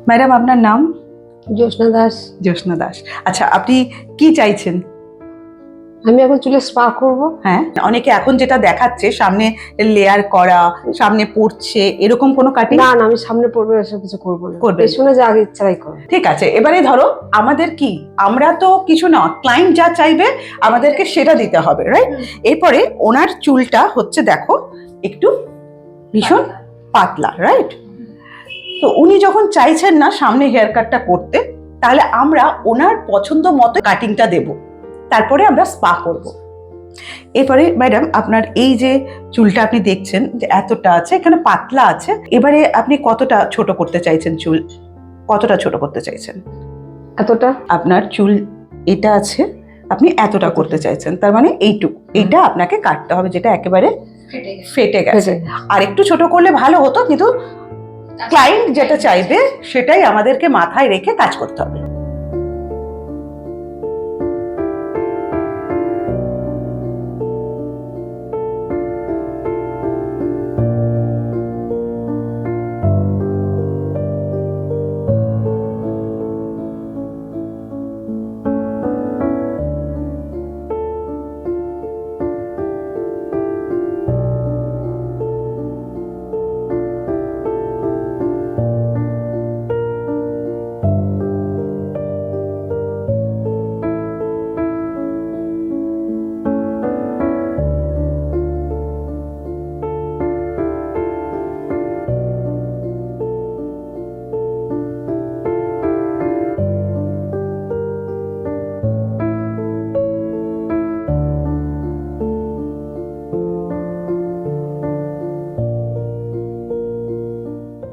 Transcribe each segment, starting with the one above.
Madam আপনার নাম? জ্যোৎস্না দাস। জ্যোৎস্না দাস। আচ্ছা, আপনি কি চাইছেন? আমি এখন চুলে স্পা করব। হ্যাঁ, অনেকে এখন যেটা দেখাচ্ছে সামনে লেয়ার করা, সামনে পড়ছে, এরকম কোনো কাটিং? না না, আমি সামনে পড়বো এসব কিছু করবো না, করবেন? পেছনে যা আগে ইচ্ছাই করো। ঠিক আছে, এবারে ধরো আমাদের কি, আমরা তো কিছু না, ক্লায়েন্ট যা চাইবে আমাদেরকে সেটা দিতে হবে, রাইট? এরপরে ওনার চুলটা হচ্ছে দেখো একটু ভীষণ পাতলা, রাইট? তো উনি যখন চাইছেন না সামনে হেয়ার কাটটা করতে, তাহলে আমরা ওনার পছন্দ মতো কাটিংটা দেব, তারপরে আমরা স্পা করব। এরপরে ম্যাডাম আপনার এই যে চুলটা আপনি দেখছেন যে এতটা আছে, এখানে পাতলা আছে, এবারে আপনি কতটা ছোট করতে চাইছেন চুল? কতটা ছোট করতে চাইছেন? এতটা। আপনার চুল এটা আছে, আপনি এতটা করতে চাইছেন, তার মানে এইটুকু, এইটা আপনাকে কাটতে হবে, যেটা একেবারে ফেটে গেছে। আর একটু ছোট করলে ভালো হতো, কিন্তু ক্লায়েন্ট যেটা চাইবে সেটাই আমাদেরকে মাথায় রেখে কাজ করতে হবে।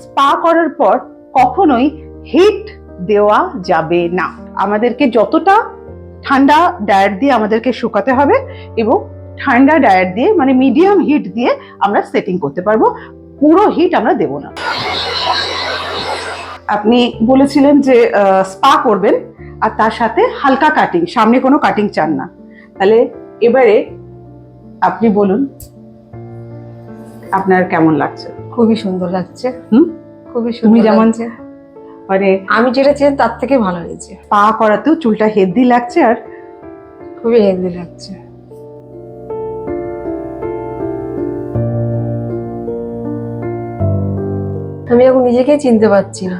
স্পা করার পর কখনোই হিট দেওয়া যাবে না। আমাদেরকে যতটা ঠান্ডা ডায়েট দিয়ে আমাদেরকে শুকাতে হবে, এবং ঠান্ডা ডায়েট দিয়ে মানে মিডিয়াম হিট দিয়ে আমরা সেটিং করতে পারবো, পুরো হিট আমরা দেব না। আপনি বলেছিলেন যে স্পা করবেন আর তার সাথে হালকা কাটিং, সামনে কোনো কাটিং চান না, তাহলে এবারে আপনি বলুন আপনার কেমন লাগছে? খুবই সুন্দর লাগছে। খুবই তুমি সুন্দর যেমন লাগছে, মানে আমি যেটা চেয়েছি তার থেকে ভালো হয়েছে। পা করাতেও চুলটা হেলদি লাগছে আর খুবই হেলদি লাগছে। আমি এখন নিজেকেই চিনতে পারছি না।